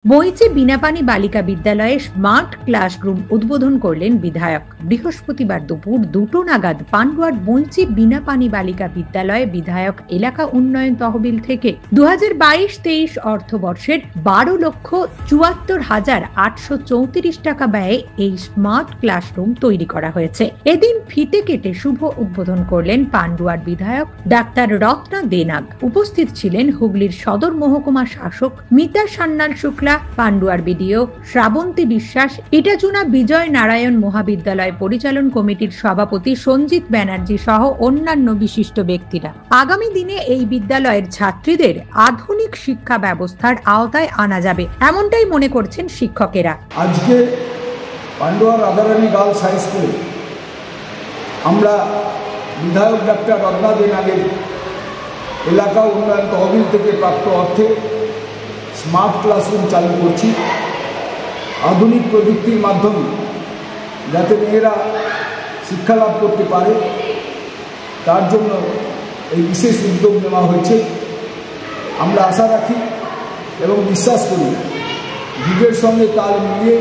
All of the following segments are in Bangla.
বইচি বিনাপানি বালিকা বিদ্যালয়ে স্মার্ট ক্লাসরুম উদ্বোধন করলেন বিধায়ক। বৃহস্পতিবার দুপুর 2টো নাগাদ পান্ডুয়ার বইচি বিনাপানি বালিকা বিদ্যালয়ে বিধায়ক এলাকা উন্নয়ন তহবিল থেকে 2022-23 অর্থবর্ষের 12,74,834 টাকা ব্যয়ে এই স্মার্ট ক্লাসরুম তৈরি করা হয়েছে। এদিন ফিতে কেটে শুভ উদ্বোধন করলেন পান্ডুয়ার বিধায়ক ডাক্তার রত্না দেনাগ। উপস্থিত ছিলেন হুগলির সদর মহকুমা শাসক মিতা সান্যাল শুক্লা, পান্ডুয়ার বিডিও শ্রাবন্তী বিশ্বাস, ইটাচুনা বিজয় নারায়ণ মহাবিদ্যালয় পরিচালন কমিটির সভাপতি সঞ্জিত ব্যানার্জি সহ অন্যান্য বিশিষ্ট ব্যক্তিরা। আগামী দিনে এই বিদ্যালয়ের ছাত্রীদের আধুনিক শিক্ষা ব্যবস্থার আওতায় আনা যাবে, এমনটাই মনে করছেন শিক্ষকেরা। আজকে পান্ডুয়া রাধারানী গার্লস হাই স্কুলে আমরা বিধায়ক ডাক্তার রত্না দেনাগের এলাকা উন্নয়ন তহবিল থেকে প্রাপ্ত অর্থে স্মার্ট ক্লাসরুম চালু করছি। আধুনিক প্রযুক্তির মাধ্যমে যাতে মেয়েরা শিক্ষা লাভ করতে পারে তার জন্য এই বিশেষ উদ্যোগ নেওয়া হয়েছে। আমরা আশা রাখি এবং বিশ্বাস করি যুগের সঙ্গে তাল মিলিয়ে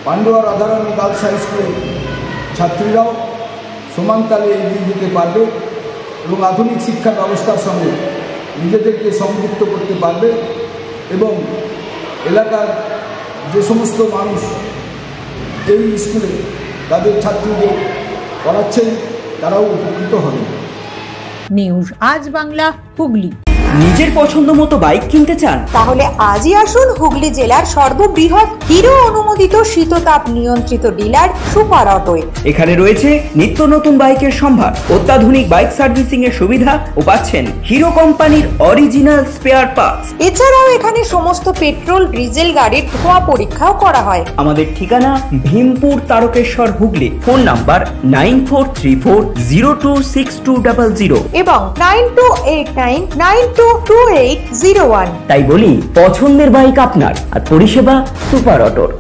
পান্ডুয়া রাধারানী গার্লস হাই স্কুলের ছাত্রীরাও সমান তালে এগিয়ে যেতে পারবে এবং আধুনিক শিক্ষা ব্যবস্থার সঙ্গে নিজেদেরকে সংযুক্ত করতে পারবে এবং এলাকার যে সমস্ত মানুষ এই স্কুলে তাদের ছাত্রীদের পড়াচ্ছেন তারাও উপকৃত হবেন। নিউজ আজ বাংলা, হুগলি। নিজের পছন্দ মতো বাইক কিনতে চান? তাহলে আজই আসুন হুগলি জেলার সর্ববৃহৎ হিরো অনুমোদিত শীততাপ নিয়ন্ত্রিত ডিলার সুপার অটোয়। এখানে রয়েছে নিত্য নতুন বাইকের সম্ভার, অত্যাধুনিক বাইক সার্ভিসিং এর সুবিধা ও পাচ্ছেন হিরো কোম্পানির অরিজিনাল স্পেয়ার পার্টস। এছাড়াও এখানে সমস্ত পেট্রোল ডিজেল গাড়ির ধোঁয়া পরীক্ষাও করা হয়। আমাদের ঠিকানা ভীমপুর তারকেশ্বর, হুগলি। ফোন নাম্বার 9434026200 এবং 9289922801। তাই বলি, পছন্দের বাইক আপনার আর পরিষেবা সুপার অটোর।